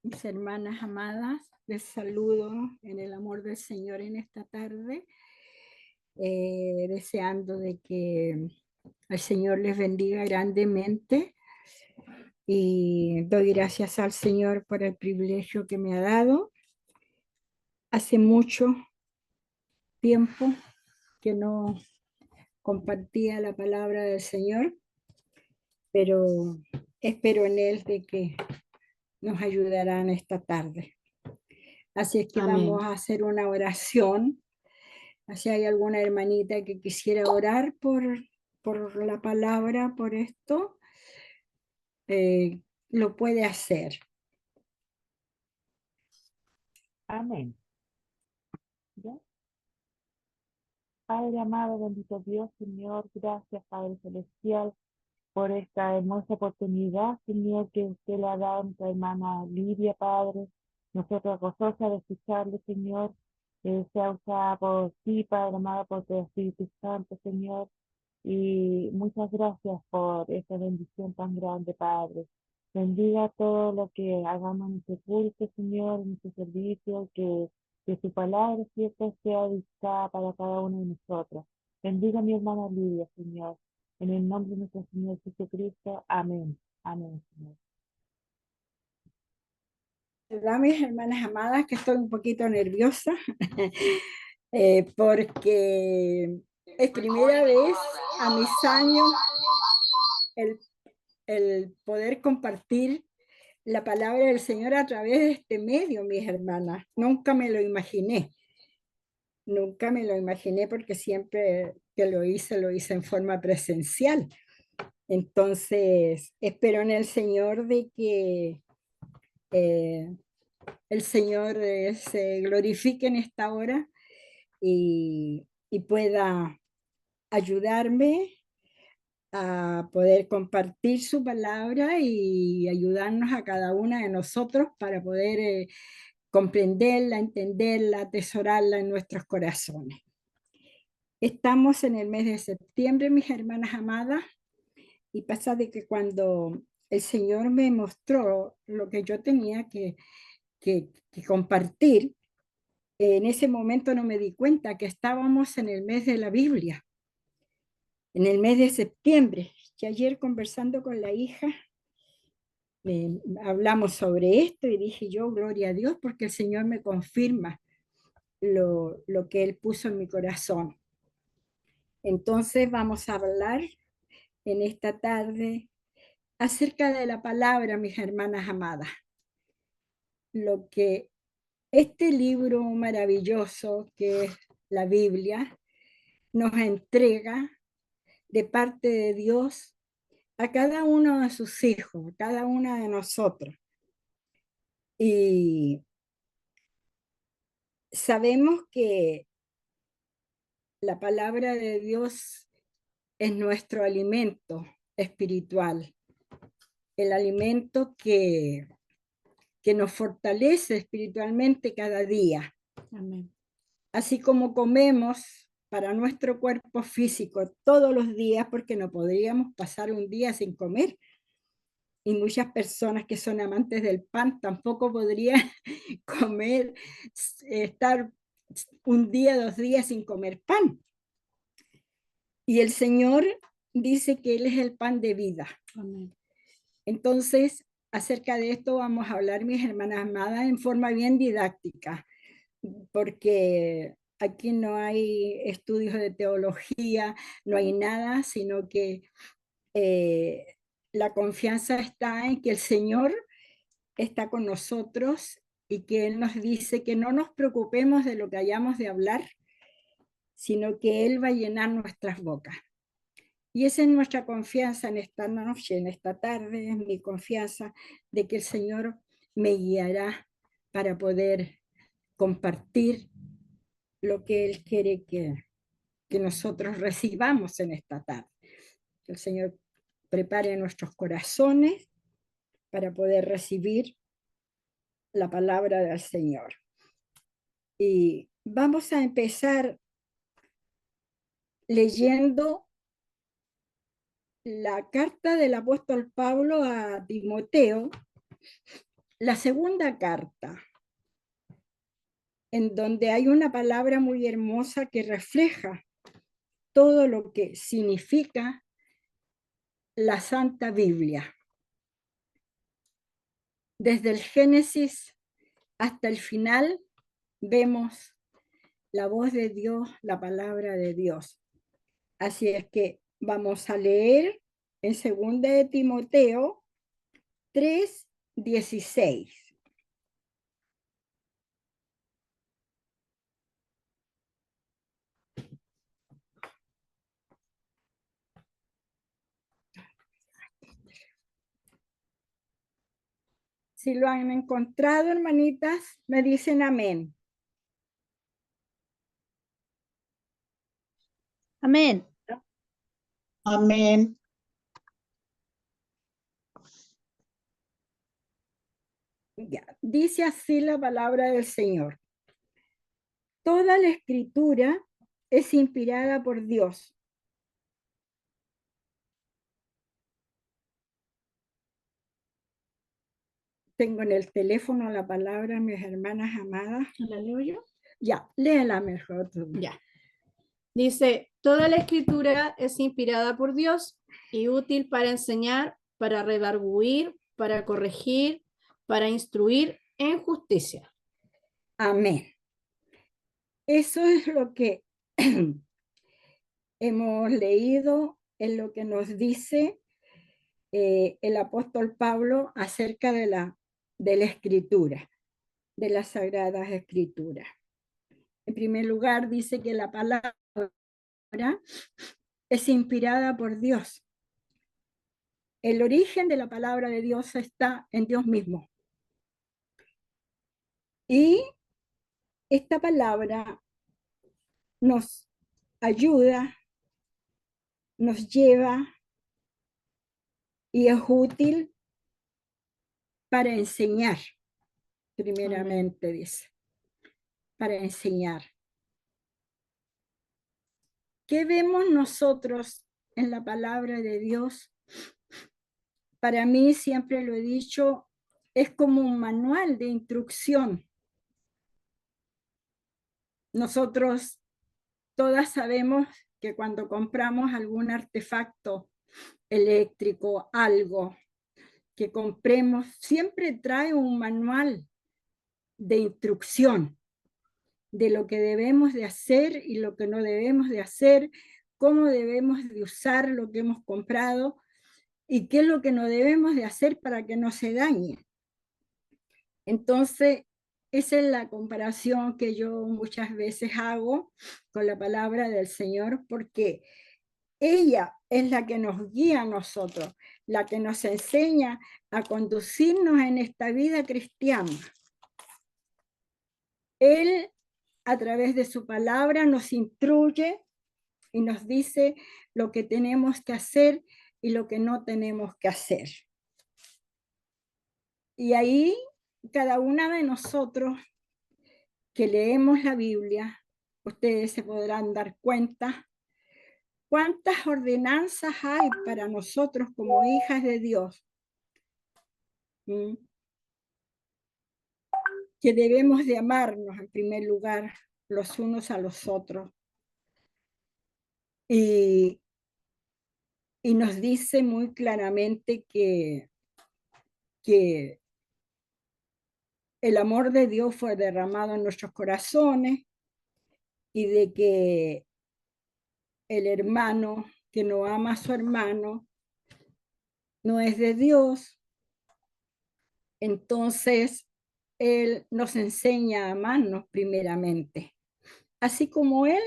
Mis hermanas amadas, les saludo en el amor del Señor en esta tarde, deseando de que el Señor les bendiga grandemente y doy gracias al Señor por el privilegio que me ha dado. Hace mucho tiempo que no compartía la palabra del Señor, pero espero en Él de que nos ayudarán esta tarde. Así es que Amén. vamos a hacer una oración. Si hay alguna hermanita que quisiera orar por la palabra, por esto, lo puede hacer. Amén. ¿Ya? Padre amado, bendito Dios, Señor, gracias, Padre Celestial, por esta hermosa oportunidad, Señor, que usted le ha dado a nuestra hermana Lidia, Padre. Nosotros gozosa de escucharle, Señor, que sea usada por ti, Padre amado, por tu Espíritu Santo, Señor. Y muchas gracias por esta bendición tan grande, Padre. Bendiga todo lo que hagamos en este culto, Señor, en este servicio, que su palabra siempre sea dictada para cada uno de nosotros. Bendiga a mi hermana Lidia, Señor. En el nombre de nuestro Señor Jesucristo. Amén. Amén, Señor. ¿Verdad, mis hermanas amadas? Que estoy un poquito nerviosa porque es primera vez a mis años el, el poder compartir la palabra del Señor a través de este medio, mis hermanas. Nunca me lo imaginé. Nunca me lo imaginé porque siempre que lo hice en forma presencial. Entonces, espero en el Señor de que eh, el Señor se glorifique en esta hora y pueda ayudarme a poder compartir su palabra y ayudarnos a cada una de nosotros para poder comprenderla, entenderla, atesorarla en nuestros corazones. Estamos en el mes de septiembre, mis hermanas amadas, y pasa de que cuando el Señor me mostró lo que yo tenía que compartir, en ese momento no me di cuenta que estábamos en el mes de la Biblia, en el mes de septiembre. Y ayer conversando con la hija, hablamos sobre esto y dije yo, gloria a Dios, porque el Señor me confirma lo que Él puso en mi corazón. Entonces vamos a hablar en esta tarde acerca de la palabra, mis hermanas amadas. Lo que este libro maravilloso que es la Biblia nos entrega de parte de Dios a cada uno de sus hijos, a cada una de nosotros. Y sabemos que la palabra de Dios es nuestro alimento espiritual, el alimento que nos fortalece espiritualmente cada día. Amén. Así como comemos para nuestro cuerpo físico todos los días, porque no podríamos pasar un día sin comer. Y muchas personas que son amantes del pan tampoco podrían comer, estar un día, 2 días sin comer pan. Y el Señor dice que Él es el pan de vida. Amén. Entonces, acerca de esto vamos a hablar, mis hermanas amadas, en forma bien didáctica, porque aquí no hay estudios de teología, no hay nada, sino que eh, la confianza está en que el Señor está con nosotros y que Él nos dice que no nos preocupemos de lo que hayamos de hablar, sino que Él va a llenar nuestras bocas. Y esa es nuestra confianza en esta noche, en esta tarde, es mi confianza de que el Señor me guiará para poder compartir lo que Él quiere que nosotros recibamos en esta tarde. Que el Señor prepare nuestros corazones para poder recibir la palabra del Señor. Y vamos a empezar leyendo la carta del apóstol Pablo a Timoteo, la segunda carta, en donde hay una palabra muy hermosa que refleja todo lo que significa la Santa Biblia. Desde el Génesis hasta el final vemos la voz de Dios, la palabra de Dios. Así es que vamos a leer en 2 de Timoteo 3:16. Si lo han encontrado, hermanitas, me dicen amén. Amén. Amén. Ya, dice así la palabra del Señor. Toda la escritura es inspirada por Dios. Tengo en el teléfono la palabra, mis hermanas amadas. ¿La leo yo? Ya, léela mejor tú. Ya. Dice, toda la escritura es inspirada por Dios y útil para enseñar, para redarguir, para corregir, para instruir en justicia. Amén. Eso es lo que hemos leído, en lo que nos dice el apóstol Pablo acerca de la escritura, de las sagradas escrituras. En primer lugar, dice que la palabra es inspirada por Dios. El origen de la palabra de Dios está en Dios mismo. Y esta palabra nos ayuda, nos lleva y es útil para enseñar, primeramente. Amén. Dice, para enseñar. ¿Qué vemos nosotros en la palabra de Dios? Para mí, siempre lo he dicho, es como un manual de instrucción. Nosotros todas sabemos que cuando compramos algún artefacto eléctrico, algo que compremos, siempre trae un manual de instrucción de lo que debemos de hacer y lo que no debemos de hacer, cómo debemos de usar lo que hemos comprado y qué es lo que no debemos de hacer para que no se dañe. Entonces, esa es la comparación que yo muchas veces hago con la palabra del Señor, porque ella es la que nos guía a nosotros, la que nos enseña a conducirnos en esta vida cristiana. Él, a través de su palabra, nos instruye y nos dice lo que tenemos que hacer y lo que no tenemos que hacer. Y ahí, cada una de nosotros que leemos la Biblia, ustedes se podrán dar cuenta cuántas ordenanzas hay para nosotros como hijas de Dios. Que debemos de amarnos en primer lugar los unos a los otros. Y nos dice muy claramente que el amor de Dios fue derramado en nuestros corazones y de que el hermano que no ama a su hermano no es de Dios. Entonces, Él nos enseña a amarnos primeramente, así como Él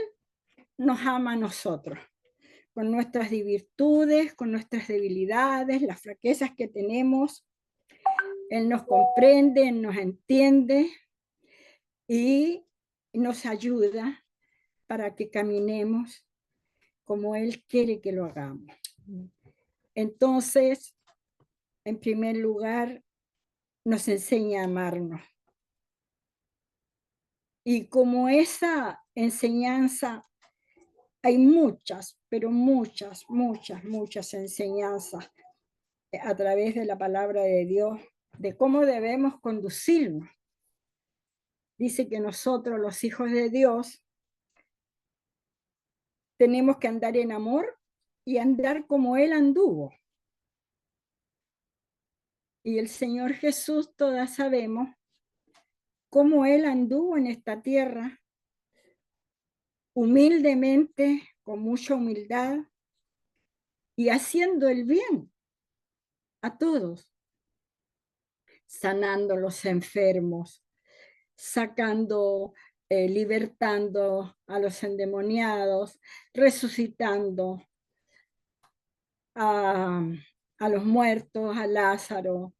nos ama a nosotros, con nuestras virtudes, con nuestras debilidades, las flaquezas que tenemos. Él nos comprende, Él nos entiende y nos ayuda para que caminemos como Él quiere que lo hagamos. Entonces, en primer lugar, nos enseña a amarnos. Y como esa enseñanza, hay muchas, pero muchas enseñanzas a través de la palabra de Dios de cómo debemos conducirnos. Dice que nosotros, los hijos de Dios, tenemos que andar en amor y andar como Él anduvo. Y el Señor Jesús, todas sabemos cómo Él anduvo en esta tierra, humildemente, con mucha humildad, y haciendo el bien a todos, sanando los enfermos, sacando, libertando a los endemoniados, resucitando a los muertos, a Lázaro.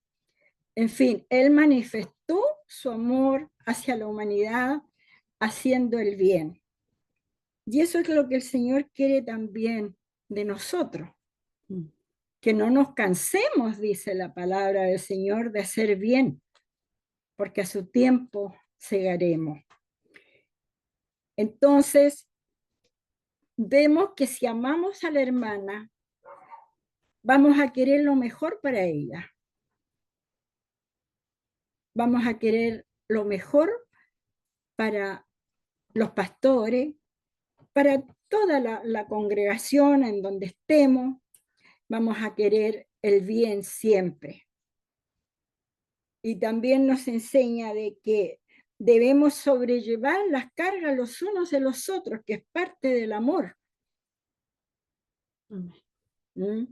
En fin, Él manifestó su amor hacia la humanidad haciendo el bien. Y eso es lo que el Señor quiere también de nosotros. Que no nos cansemos, dice la palabra del Señor, de hacer bien, porque a su tiempo segaremos. Entonces, vemos que si amamos a la hermana, vamos a querer lo mejor para ella. Vamos a querer lo mejor para los pastores, para toda la congregación en donde estemos. Vamos a querer el bien siempre. Y también nos enseña de que debemos sobrellevar las cargas los unos de los otros, que es parte del amor. ¿Mm?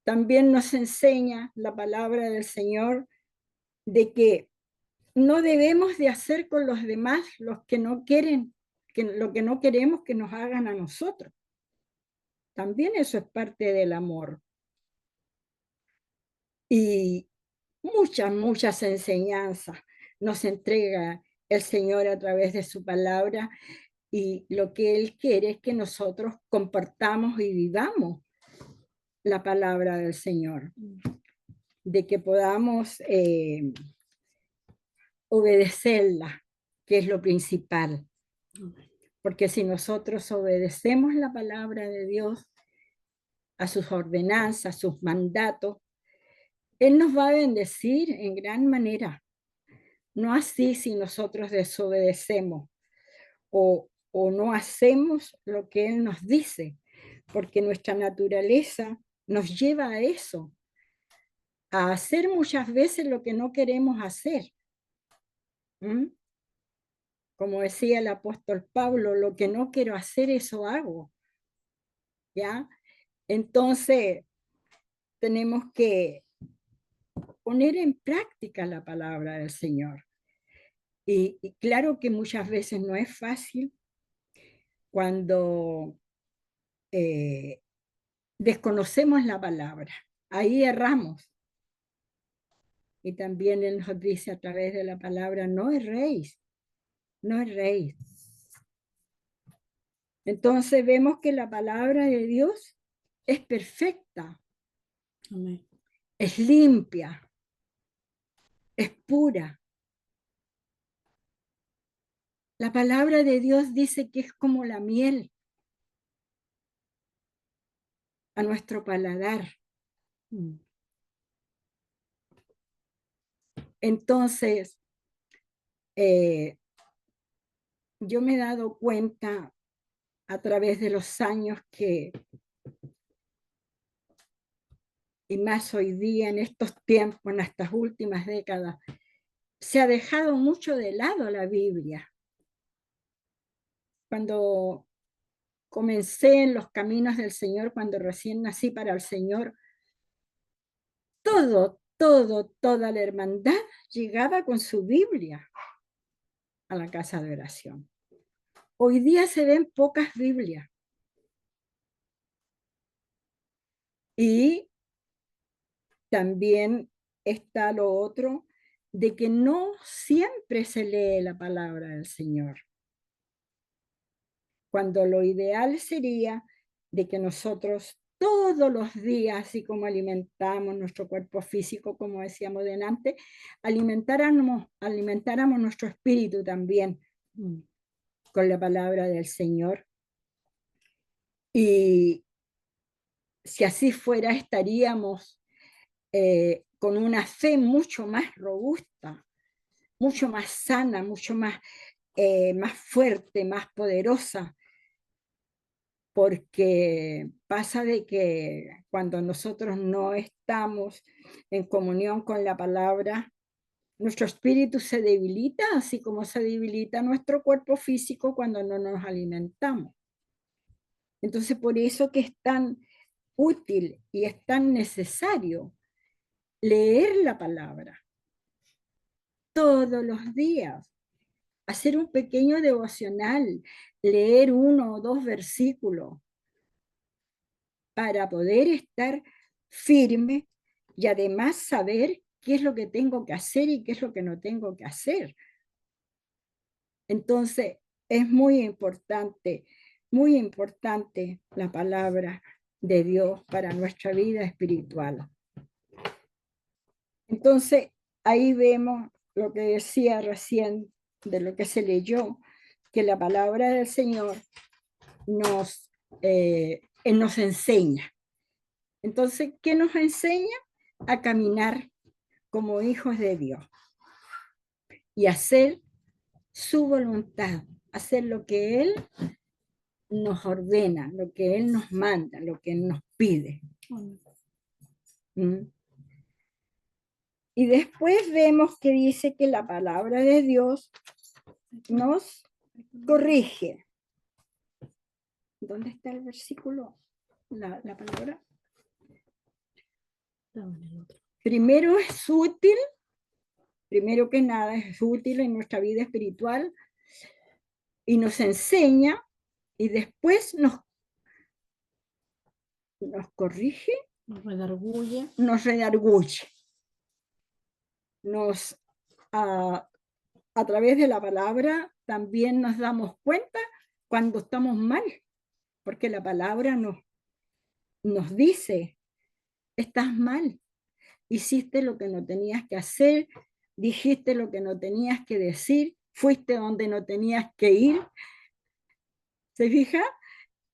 También nos enseña la palabra del Señor de que no debemos de hacer con los demás los que no quieren, lo que no queremos que nos hagan a nosotros. También eso es parte del amor. Y muchas enseñanzas nos entrega el Señor a través de su palabra, y lo que Él quiere es que nosotros compartamos y vivamos la palabra del Señor, de que podamos obedecerla, que es lo principal. Porque si nosotros obedecemos la palabra de Dios, a sus ordenanzas, sus mandatos, Él nos va a bendecir en gran manera. No así si nosotros desobedecemos o no hacemos lo que Él nos dice, porque nuestra naturaleza nos lleva a eso, a hacer muchas veces lo que no queremos hacer. ¿Mm? Como decía el apóstol Pablo, lo que no quiero hacer, eso hago. ¿Ya? Entonces, tenemos que poner en práctica la palabra del Señor. Y claro que muchas veces no es fácil cuando desconocemos la palabra. Ahí erramos. Y también Él nos dice a través de la palabra, no erréis, no erréis. Entonces vemos que la palabra de Dios es perfecta. Amén. Es limpia, es pura. La palabra de Dios dice que es como la miel a nuestro paladar. Entonces, yo me he dado cuenta a través de los años que, y más hoy día, en estos tiempos, en estas últimas décadas, se ha dejado mucho de lado la Biblia. Cuando comencé en los caminos del Señor, cuando recién nací para el Señor, toda la hermandad llegaba con su Biblia a la casa de oración. Hoy día se ven pocas Biblias. Y también está lo otro, de que no siempre se lee la palabra del Señor. Cuando lo ideal sería de que nosotros todos los días, así como alimentamos nuestro cuerpo físico, como decíamos delante, alimentáramos nuestro espíritu también con la palabra del Señor. Y si así fuera, estaríamos con una fe mucho más robusta, mucho más sana, mucho más, más fuerte, más poderosa, porque pasa de que cuando nosotros no estamos en comunión con la palabra, nuestro espíritu se debilita, así como se debilita nuestro cuerpo físico cuando no nos alimentamos. Entonces, por eso que es tan útil y es tan necesario leer la palabra todos los días, hacer un pequeño devocional, leer 1 o 2 versículos para poder estar firme y además saber qué es lo que tengo que hacer y qué es lo que no tengo que hacer. Entonces, es muy importante la palabra de Dios para nuestra vida espiritual. Entonces, ahí vemos lo que decía recién de lo que se leyó, que la palabra del Señor nos enseña. Entonces, ¿qué nos enseña? A caminar como hijos de Dios y hacer su voluntad, hacer lo que Él nos ordena, lo que Él nos manda, lo que Él nos pide. ¿Mm? Y después vemos que dice que la palabra de Dios nos corrige. ¿Dónde está el versículo? La palabra. Primero es útil, primero que nada es útil en nuestra vida espiritual y nos enseña y después nos corrige, Nos redarguye. nos redarguye. A través de la palabra también nos damos cuenta cuando estamos mal, porque la palabra nos dice, estás mal, hiciste lo que no tenías que hacer, dijiste lo que no tenías que decir, fuiste donde no tenías que ir. ¿Se fija?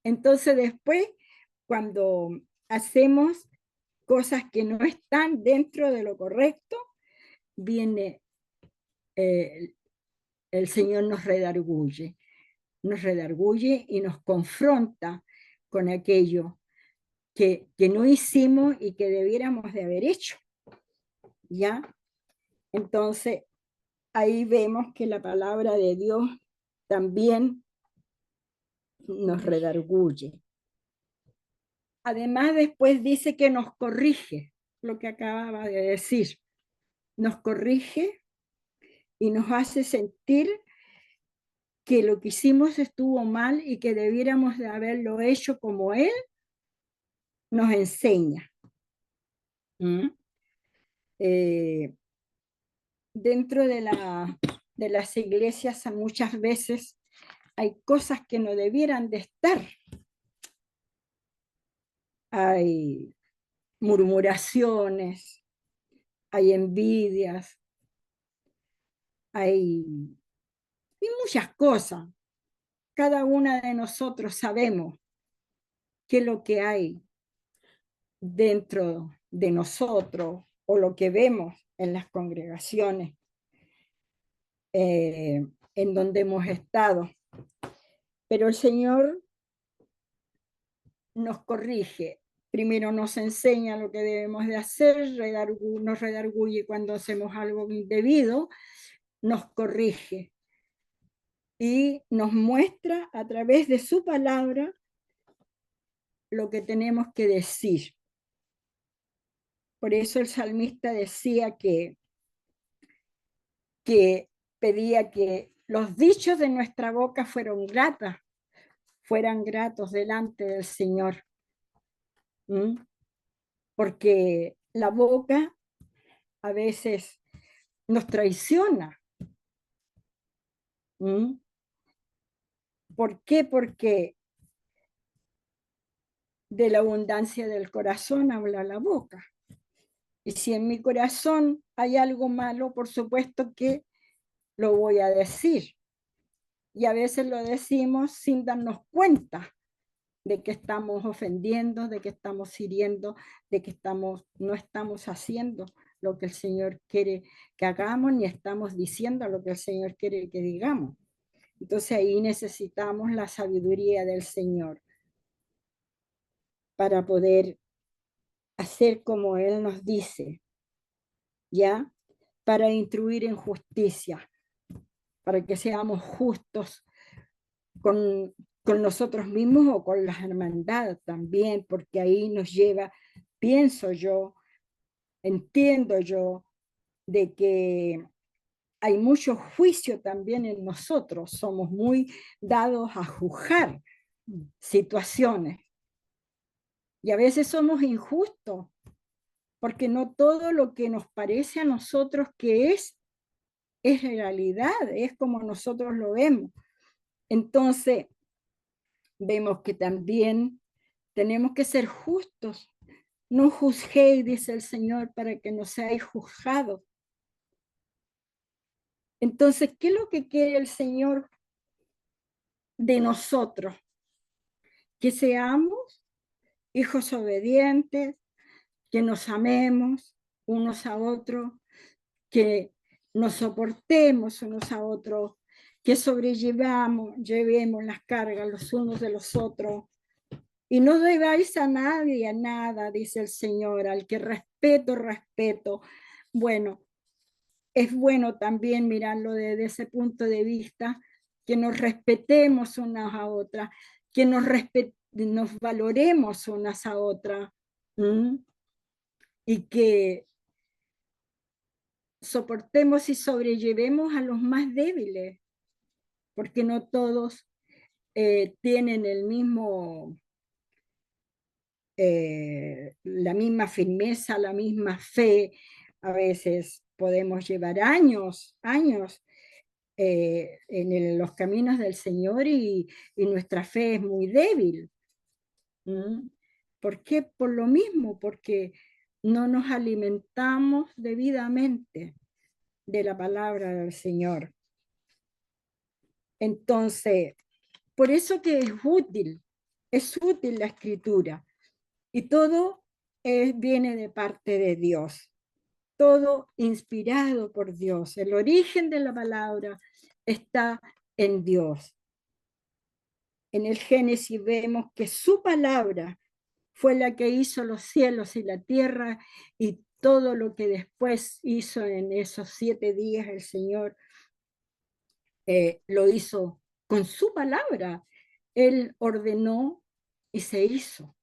Entonces después, cuando hacemos cosas que no están dentro de lo correcto, viene el Señor nos redarguye y nos confronta con aquello que no hicimos y que debiéramos de haber hecho. ¿Ya? Entonces, ahí vemos que la palabra de Dios también nos redarguye. Además, después dice que nos corrige, lo que acababa de decir. Nos corrige y nos hace sentir que lo que hicimos estuvo mal y que debiéramos de haberlo hecho como Él nos enseña. ¿Mm? Dentro de las iglesias muchas veces hay cosas que no debieran de estar. Hay murmuraciones, hay envidias, hay muchas cosas. Cada una de nosotros sabemos qué es lo que hay dentro de nosotros o lo que vemos en las congregaciones en donde hemos estado. Pero el Señor nos corrige. Primero nos enseña lo que debemos de hacer, nos redarguye cuando hacemos algo indebido, nos corrige y nos muestra a través de su palabra lo que tenemos que decir. Por eso el salmista decía que pedía que los dichos de nuestra boca fueran gratos delante del Señor. ¿Mm? Porque la boca a veces nos traiciona. ¿Mm? ¿Por qué? Porque de la abundancia del corazón habla la boca. Y si en mi corazón hay algo malo, por supuesto que lo voy a decir. Y a veces lo decimos sin darnos cuenta de que estamos ofendiendo, de que estamos hiriendo, de que no estamos haciendo lo que el Señor quiere que hagamos, ni estamos diciendo lo que el Señor quiere que digamos. Entonces ahí necesitamos la sabiduría del Señor para poder hacer como Él nos dice, ¿ya? Para instruir en justicia, para que seamos justos con nosotros mismos o con las hermandades también, porque ahí nos lleva, pienso yo, entiendo yo, de que hay mucho juicio también en nosotros, somos muy dados a juzgar situaciones y a veces somos injustos, porque no todo lo que nos parece a nosotros que es realidad, es como nosotros lo vemos. Entonces, vemos que también tenemos que ser justos. No juzguéis, dice el Señor, para que no seáis juzgados. Entonces, ¿qué es lo que quiere el Señor de nosotros? Que seamos hijos obedientes, que nos amemos unos a otros, que nos soportemos unos a otros, que llevemos las cargas los unos de los otros. Y no debáis a nadie, a nada, dice el Señor, al que respeto, respeto. Bueno, es bueno también mirarlo desde ese punto de vista, que nos respetemos unas a otras, que nos valoremos unas a otras, y que soportemos y sobrellevemos a los más débiles, porque no todos tienen el mismo, la misma firmeza, la misma fe. A veces podemos llevar años en los caminos del Señor y nuestra fe es muy débil. ¿Por qué? Por lo mismo, porque no nos alimentamos debidamente de la palabra del Señor. Entonces, por eso que es útil la escritura y todo viene de parte de Dios, todo inspirado por Dios. El origen de la palabra está en Dios. En el Génesis vemos que su palabra fue la que hizo los cielos y la tierra y todo lo que después hizo en esos 7 días el Señor lo hizo con su palabra. Él ordenó y se hizo.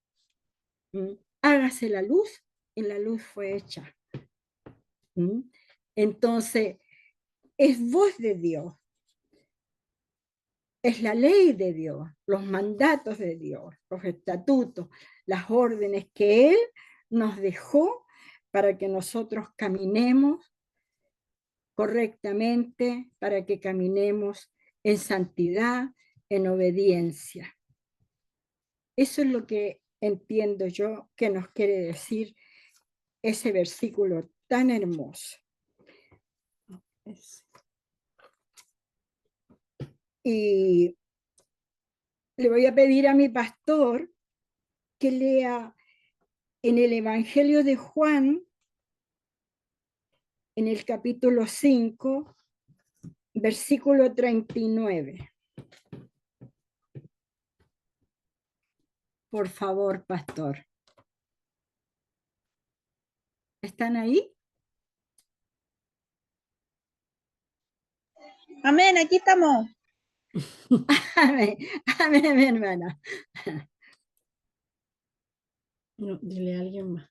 Hágase la luz y la luz fue hecha. Entonces, es voz de Dios, es la ley de Dios, los mandatos de Dios, los estatutos, las órdenes que Él nos dejó para que nosotros caminemos correctamente, para que caminemos en santidad, en obediencia. Eso es lo que entiendo yo que nos quiere decir ese versículo tan hermoso. Y le voy a pedir a mi pastor que lea en el Evangelio de Juan, en el capítulo 5, versículo 39. Por favor, pastor. ¿Están ahí? Amén, aquí estamos. Amén, amén, mi hermana. No, dile a alguien más.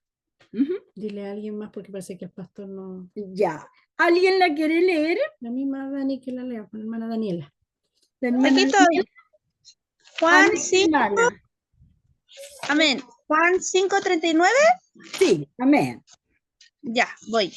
Dile a alguien más porque parece que el pastor no. Ya. ¿Alguien la quiere leer? La misma Dani que la lea, la hermana Daniela. La hermana Aquí estoy. Juan Amén, 5. hermana. Amén. Juan 5:39. Sí, amén. Ya, voy.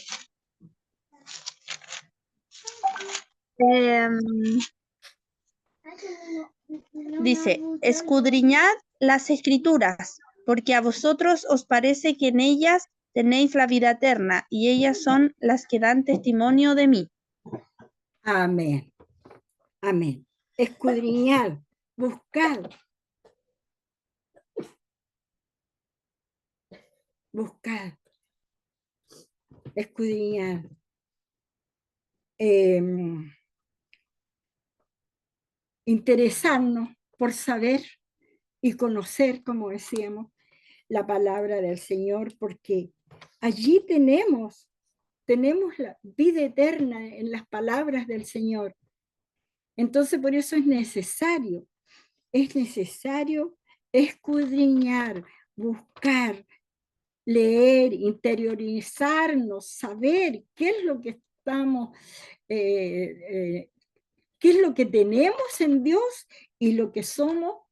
Dice, escudriñad las escrituras, porque a vosotros os parece que en ellas tenéis la vida eterna, y ellas son las que dan testimonio de mí. Amén. Amén. Escudriñar, buscar buscar, escudriñar, interesarnos por saber y conocer, como decíamos, la palabra del Señor, porque allí tenemos la vida eterna en las palabras del Señor. Entonces, por eso es necesario escudriñar, buscar, leer, interiorizarnos, saber qué es lo que estamos, qué es lo que tenemos en Dios y lo que somos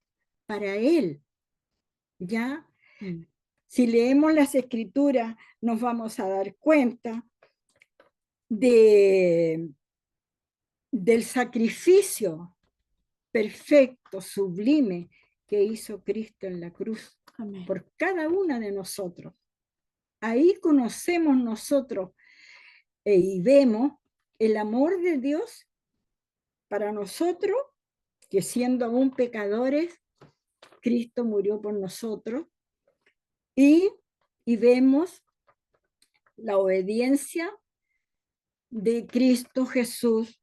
para Él. ¿Ya? Si leemos las Escrituras, nos vamos a dar cuenta del sacrificio perfecto, sublime, que hizo Cristo en la cruz. Amén. Por cada una de nosotros. Ahí conocemos nosotros y vemos el amor de Dios para nosotros, que siendo aún pecadores, Cristo murió por nosotros, y vemos la obediencia de Cristo Jesús,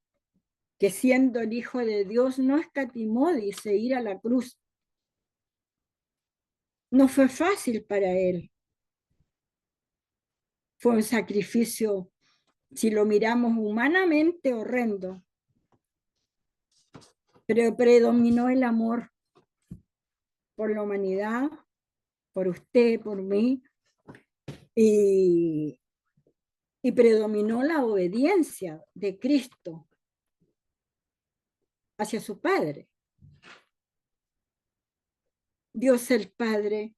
que siendo el Hijo de Dios no escatimó, dice, ir a la cruz. No fue fácil para él. Fue un sacrificio, si lo miramos humanamente, horrendo. Pero predominó el amor por la humanidad, por usted, por mí, y predominó la obediencia de Cristo hacia su Padre. Dios el Padre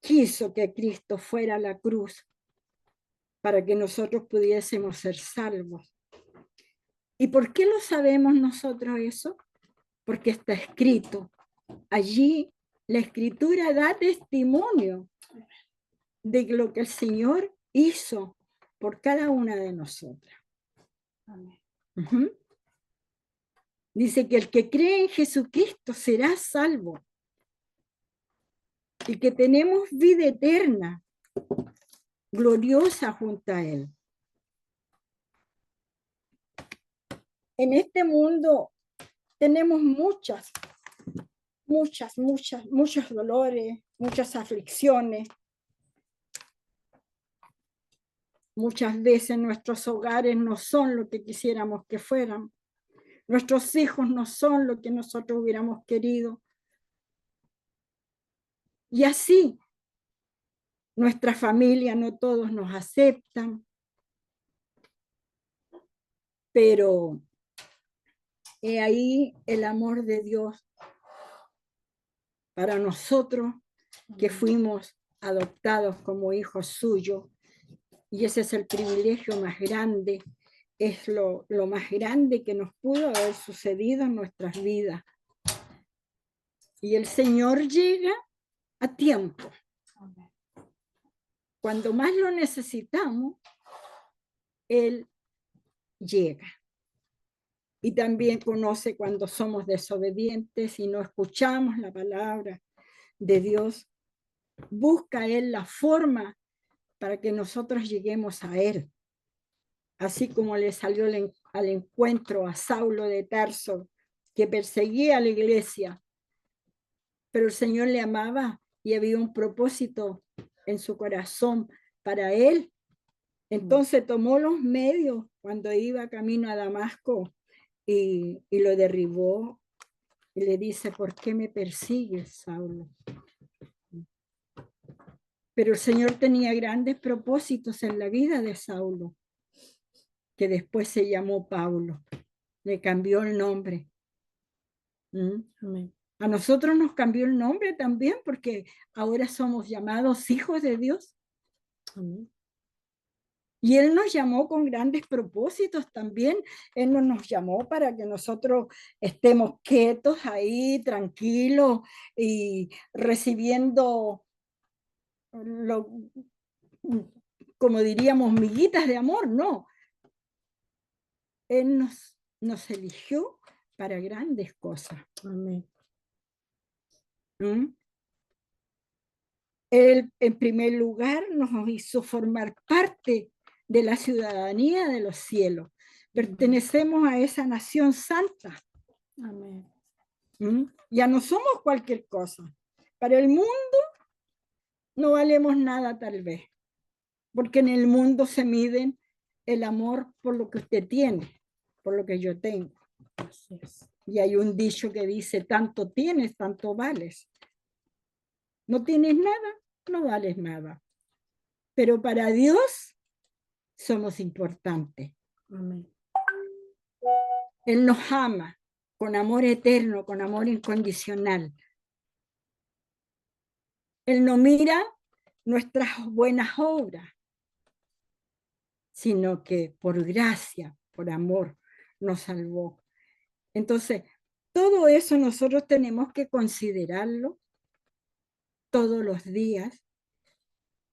quiso que Cristo fuera a la cruz para que nosotros pudiésemos ser salvos. ¿Y por qué lo sabemos nosotros eso? Porque está escrito. Allí la Escritura da testimonio de lo que el Señor hizo por cada una de nosotras. Dice que el que cree en Jesucristo será salvo y que tenemos vida eterna, gloriosa junto a Él. En este mundo tenemos muchos dolores, muchas aflicciones. Muchas veces nuestros hogares no son lo que quisiéramos que fueran. Nuestros hijos no son lo que nosotros hubiéramos querido. Y así, nuestra familia no todos nos aceptan. Pero he ahí el amor de Dios para nosotros que fuimos adoptados como hijos suyos. Y ese es el privilegio más grande, es lo más grande que nos pudo haber sucedido en nuestras vidas. Y el Señor llega a tiempo. Cuando más lo necesitamos, Él llega. Y también conoce cuando somos desobedientes y no escuchamos la palabra de Dios. Busca Él la forma para que nosotros lleguemos a Él. Así como le salió al encuentro a Saulo de Tarso, que perseguía a la iglesia, pero el Señor le amaba y había un propósito en su corazón para él. Entonces tomó los medios cuando iba camino a Damasco y lo derribó y le dice: ¿por qué me persigues, Saulo? Pero el Señor tenía grandes propósitos en la vida de Saulo, que después se llamó Pablo, le cambió el nombre. Amén. A nosotros nos cambió el nombre también, porque ahora somos llamados hijos de Dios. Amén. Y Él nos llamó con grandes propósitos también. Él no nos llamó para que nosotros estemos quietos ahí, tranquilos y recibiendo, como diríamos, miguitas de amor. No. Él nos eligió para grandes cosas. Amén. Él, en primer lugar, nos hizo formar parte de la ciudadanía de los cielos. Pertenecemos a esa nación santa. Amén. Ya no somos cualquier cosa. Para el mundo no valemos nada tal vez, porque en el mundo se miden el amor por lo que usted tiene, por lo que yo tengo. Así es. Y hay un dicho que dice, tanto tienes, tanto vales. No tienes nada, no vales nada. Pero para Dios somos importantes. Amén. Él nos ama con amor eterno, con amor incondicional. Él no mira nuestras buenas obras, sino que por gracia, por amor, nos salvó. Entonces, todo eso nosotros tenemos que considerarlo todos los días.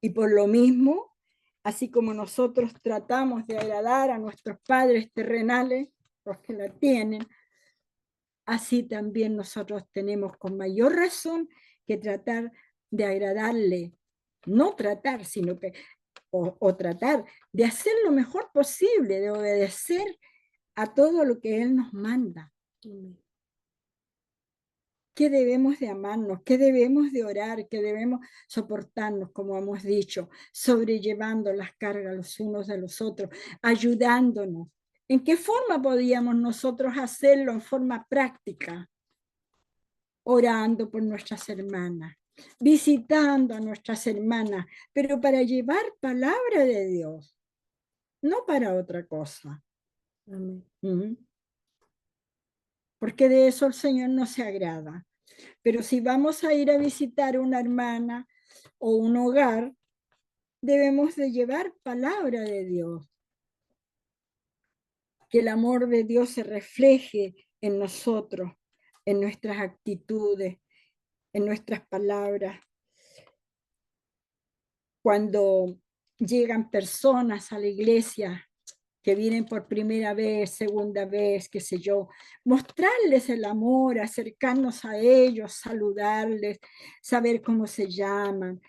Y por lo mismo, así como nosotros tratamos de agradar a nuestros padres terrenales, los que la tienen, así también nosotros tenemos con mayor razón que tratar de agradarle, no tratar, sino que, o tratar de hacer lo mejor posible, de obedecer a todo lo que Él nos manda. Que debemos de amarnos, que debemos de orar, que debemos soportarnos, como hemos dicho, sobrellevando las cargas los unos de los otros, ayudándonos. ¿En qué forma podíamos nosotros hacerlo en forma práctica? Orando por nuestras hermanas, visitando a nuestras hermanas, pero para llevar palabra de Dios, no para otra cosa. Amén. Porque de eso el Señor no se agrada. Pero si vamos a ir a visitar una hermana o un hogar, debemos de llevar palabra de Dios. Que el amor de Dios se refleje en nosotros, en nuestras actitudes, en nuestras palabras. Cuando llegan personas a la iglesia que vienen por primera vez, segunda vez, qué sé yo, mostrarles el amor, acercarnos a ellos, saludarles, saber cómo se llaman,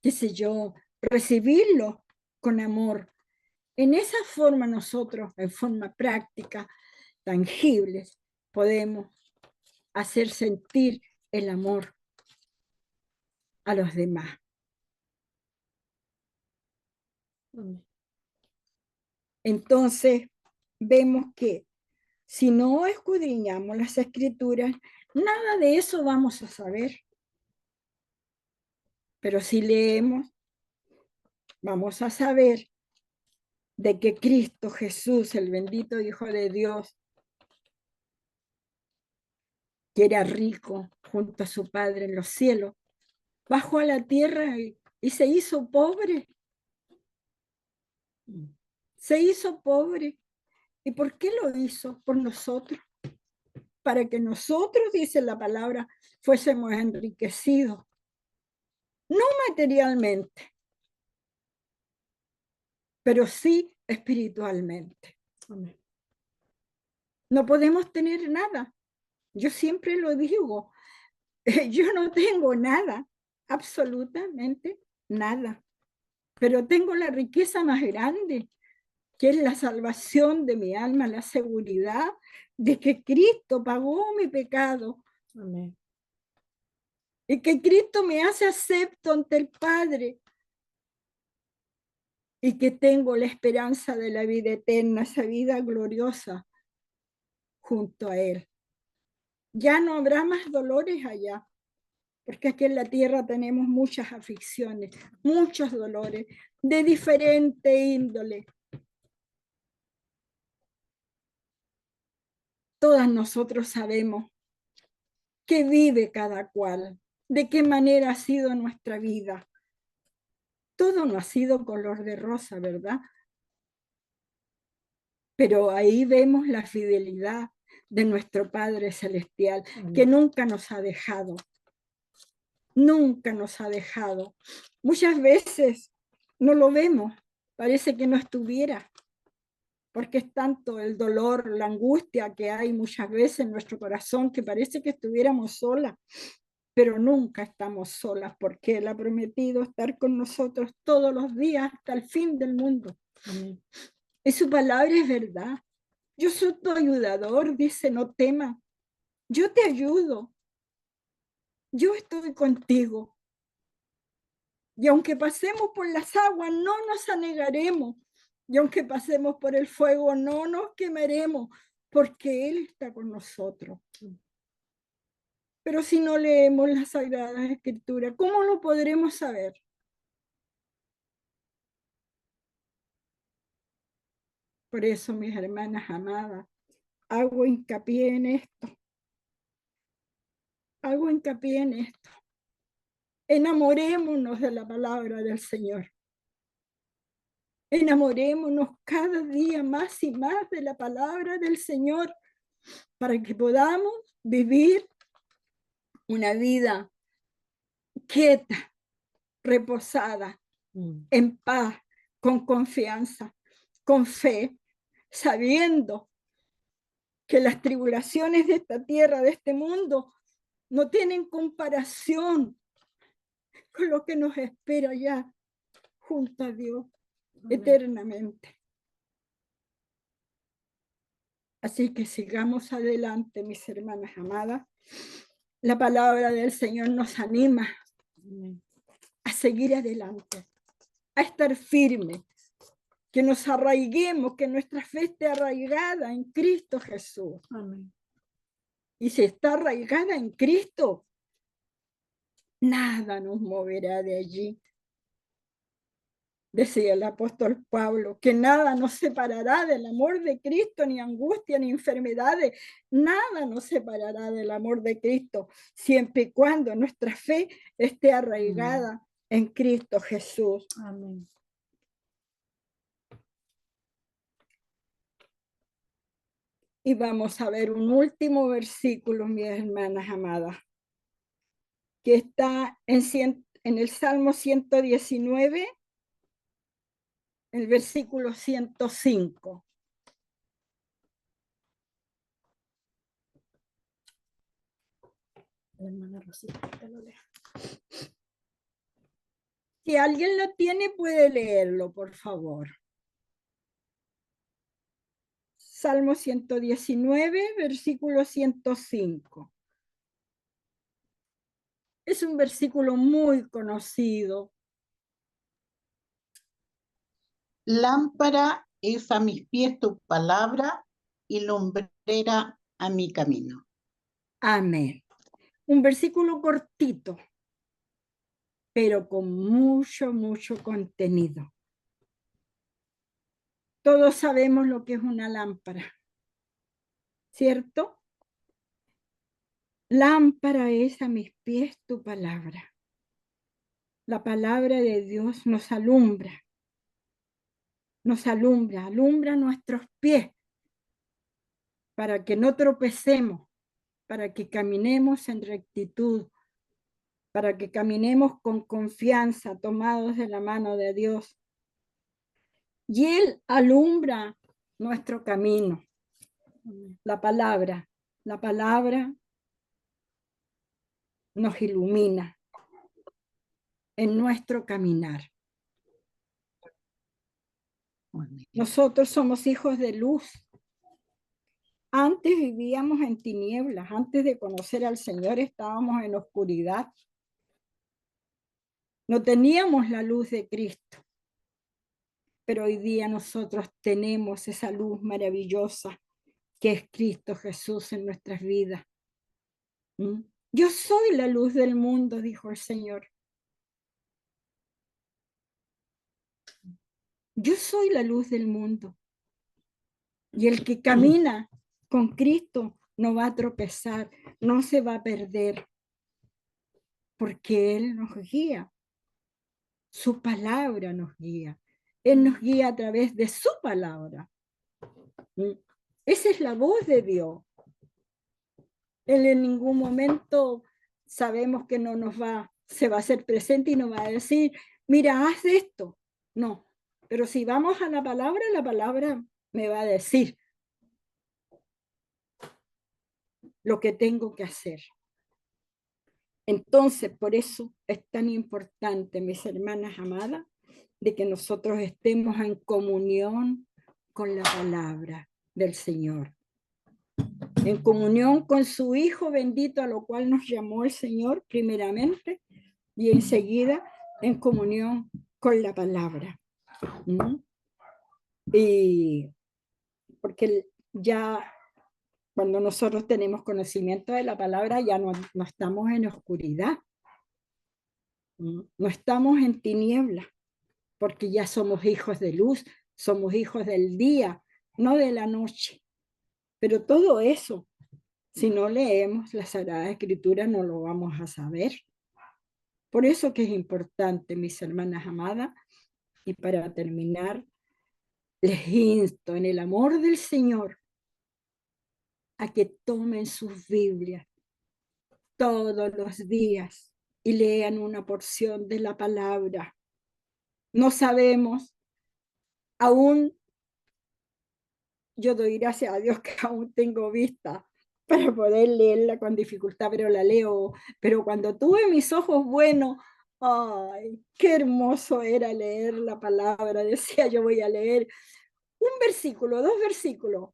qué sé yo, recibirlos con amor. En esa forma nosotros, en forma práctica, tangible, podemos hacer sentir el amor a los demás. Entonces, vemos que si no escudriñamos las escrituras, nada de eso vamos a saber. Pero si leemos, vamos a saber de que Cristo Jesús, el bendito Hijo de Dios, que era rico junto a su Padre en los cielos, bajó a la tierra y se hizo pobre. Se hizo pobre. ¿Y por qué lo hizo? Por nosotros. Para que nosotros, dice la palabra, fuésemos enriquecidos. No materialmente, pero sí espiritualmente. Amén. No podemos tener nada. Yo siempre lo digo. Yo no tengo nada, absolutamente nada. Pero tengo la riqueza más grande, que es la salvación de mi alma, la seguridad de que Cristo pagó mi pecado. Amén. Y que Cristo me hace acepto ante el Padre. Y que tengo la esperanza de la vida eterna, esa vida gloriosa junto a Él. Ya no habrá más dolores allá, porque aquí en la tierra tenemos muchas aflicciones, muchos dolores de diferente índole. Todas nosotros sabemos qué vive cada cual, de qué manera ha sido nuestra vida. Todo no ha sido color de rosa, ¿verdad? Pero ahí vemos la fidelidad de nuestro Padre Celestial, que nunca nos ha dejado. Nunca nos ha dejado. Muchas veces no lo vemos, parece que no estuviera, porque es tanto el dolor, la angustia que hay muchas veces en nuestro corazón, que parece que estuviéramos solas. pero nunca estamos solas porque Él ha prometido estar con nosotros todos los días hasta el fin del mundo. Amén. Y su palabra es verdad. Yo soy tu ayudador, dice, no temas. Yo te ayudo. Yo estoy contigo. Y aunque pasemos por las aguas, no nos anegaremos. Y aunque pasemos por el fuego, no nos quemaremos, porque Él está con nosotros. Pero si no leemos las Sagradas Escrituras, ¿cómo lo podremos saber? Por eso, mis hermanas amadas, hago hincapié en esto. Hago hincapié en esto. Enamorémonos de la palabra del Señor. Enamorémonos cada día más y más de la palabra del Señor para que podamos vivir una vida quieta, reposada, en paz, con confianza, con fe, sabiendo que las tribulaciones de esta tierra, de este mundo, no tienen comparación con lo que nos espera ya junto a Dios eternamente. Así que sigamos adelante, mis hermanas amadas. La palabra del Señor nos anima a seguir adelante, a estar firmes, que nos arraiguemos, que nuestra fe esté arraigada en Cristo Jesús. Amén. Y si está arraigada en Cristo, nada nos moverá de allí. Decía el apóstol Pablo, que nada nos separará del amor de Cristo, ni angustia, ni enfermedades, nada nos separará del amor de Cristo, siempre y cuando nuestra fe esté arraigada en Cristo Jesús. Amén. Y vamos a ver un último versículo, mis hermanas amadas, que está en el Salmo 119, el versículo 105. La hermana Rosita, que lo lea. Si alguien lo tiene, puede leerlo, por favor. Salmo 119, versículo 105. Es un versículo muy conocido. Lámpara es a mis pies tu palabra y lumbrera a mi camino. Amén. Un versículo cortito, pero con mucho, mucho contenido. Todos sabemos lo que es una lámpara, ¿cierto? Lámpara es a mis pies tu palabra. La palabra de Dios nos alumbra, alumbra nuestros pies para que no tropecemos, para que caminemos en rectitud, para que caminemos con confianza, tomados de la mano de Dios. Y Él alumbra nuestro camino. La palabra nos ilumina en nuestro caminar. Nosotros somos hijos de luz. Antes vivíamos en tinieblas, antes de conocer al Señor estábamos en oscuridad. No teníamos la luz de Cristo, pero hoy día nosotros tenemos esa luz maravillosa que es Cristo Jesús en nuestras vidas. Yo soy la luz del mundo, dijo el Señor. Yo soy la luz del mundo. Y el que camina con Cristo no va a tropezar, no se va a perder, porque Él nos guía. Su palabra nos guía. Él nos guía a través de su palabra. Esa es la voz de Dios. Él en ningún momento sabemos que no nos se va a hacer presente y nos va a decir, mira, haz esto. No, pero si vamos a la palabra me va a decir lo que tengo que hacer. Entonces, por eso es tan importante, mis hermanas amadas, de que nosotros estemos en comunión con la palabra del Señor, en comunión con su Hijo bendito, a lo cual nos llamó el Señor primeramente, y enseguida en comunión con la palabra. Y porque ya cuando nosotros tenemos conocimiento de la palabra, ya no estamos en oscuridad, no estamos en tinieblas, porque ya somos hijos de luz, somos hijos del día, no de la noche. Pero todo eso, si no leemos la Sagrada Escritura, no lo vamos a saber. Por eso que es importante, mis hermanas amadas, y para terminar, les insto en el amor del Señor a que tomen sus Biblias todos los días y lean una porción de la palabra. No sabemos, aún yo doy gracias a Dios que aún tengo vista para poder leerla con dificultad, pero la leo. Pero cuando tuve mis ojos buenos, ay, qué hermoso era leer la palabra. Decía, yo voy a leer un versículo, 2 versículos.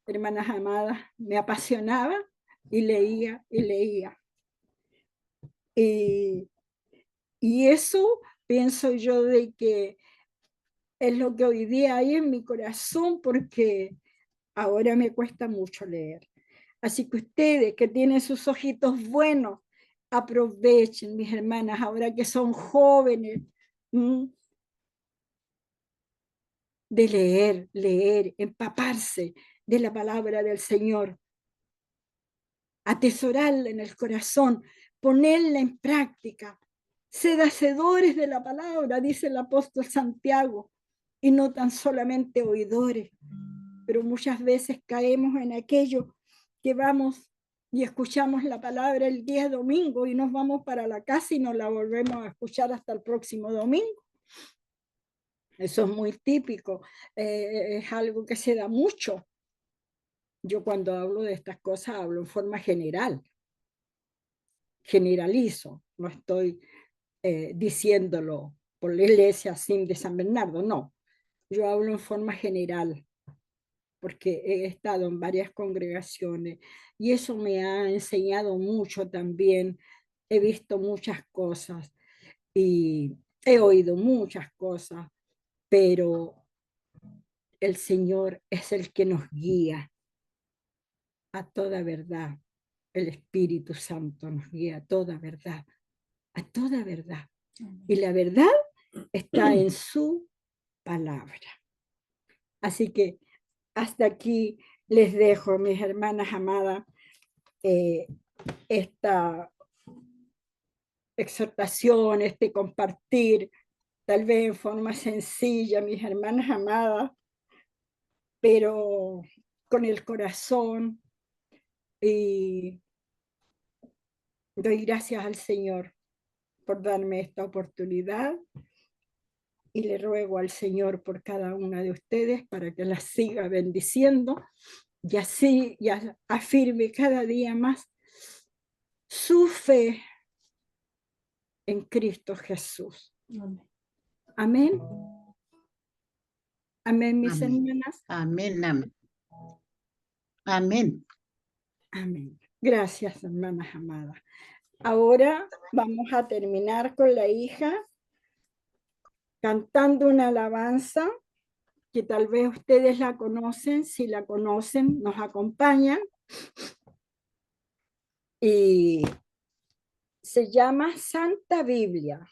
Hermanas amadas, me apasionaba y leía y leía. Y eso pienso yo de que es lo que hoy día hay en mi corazón, porque ahora me cuesta mucho leer. Así que ustedes que tienen sus ojitos buenos, aprovechen, mis hermanas, ahora que son jóvenes, de leer, empaparse de la palabra del Señor, atesorarla en el corazón, ponerla en práctica. Sed hacedores de la palabra, dice el apóstol Santiago, y no tan solamente oidores. Pero muchas veces caemos en aquello que vamos y escuchamos la palabra el día domingo y nos vamos para la casa y no la volvemos a escuchar hasta el próximo domingo. Eso es muy típico, es algo que se da mucho. Yo cuando hablo de estas cosas hablo en forma general, generalizo, no estoy diciéndolo por la iglesia sin de San Bernardo, no, yo hablo en forma general, porque he estado en varias congregaciones y eso me ha enseñado mucho también, he visto muchas cosas y he oído muchas cosas, pero el Señor es el que nos guía a toda verdad. El Espíritu Santo nos guía a toda verdad, a toda verdad. Y la verdad está en su palabra. Así que hasta aquí les dejo, mis hermanas amadas, esta exhortación, este compartir, tal vez en forma sencilla, mis hermanas amadas, pero con el corazón, y doy gracias al Señor por darme esta oportunidad y le ruego al Señor por cada una de ustedes para que las siga bendiciendo y así ya afirme cada día más su fe en Cristo Jesús. Amén. Amén, mis Amén. hermanas. Amén, amén. Amén. Amén. Gracias, hermanas amadas. Ahora vamos a terminar con la hija cantando una alabanza que tal vez ustedes la conocen. Si la conocen, nos acompañan. Y se llama Santa Biblia.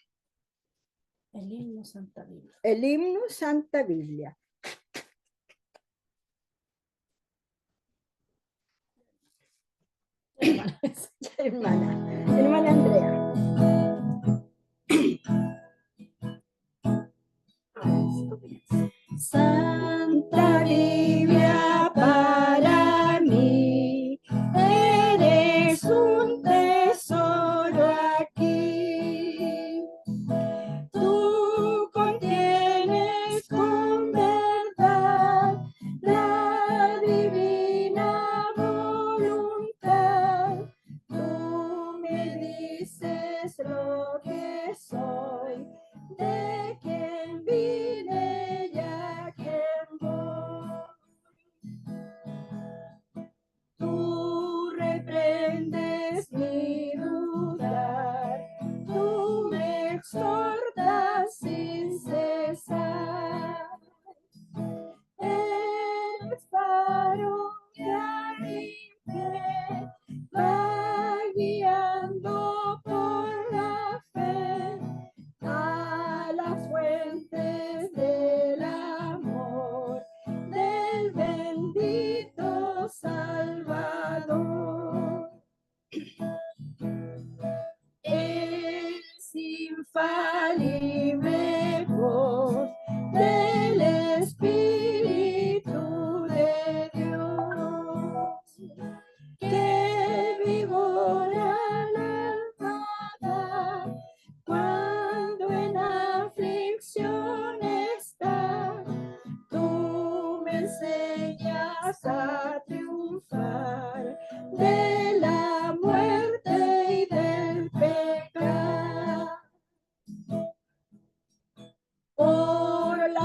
El himno Santa Biblia. El himno Santa Biblia. Hermana Andrea. Santa Biblia para mí, eres un tesoro aquí. Tú contienes con verdad la divina voluntad. Tú me dices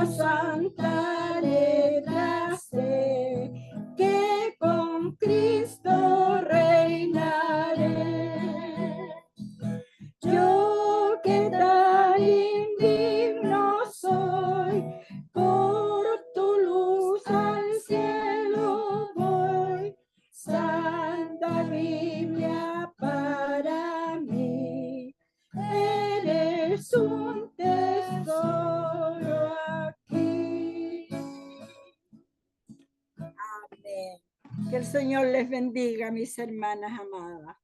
santa letra C, que con Cristo reinaré. Yo que tan indigno soy, por tu luz al cielo voy. Santa Biblia para mí, eres un tesoro aquí. Amén. Que el Señor les bendiga, mis hermanas amadas.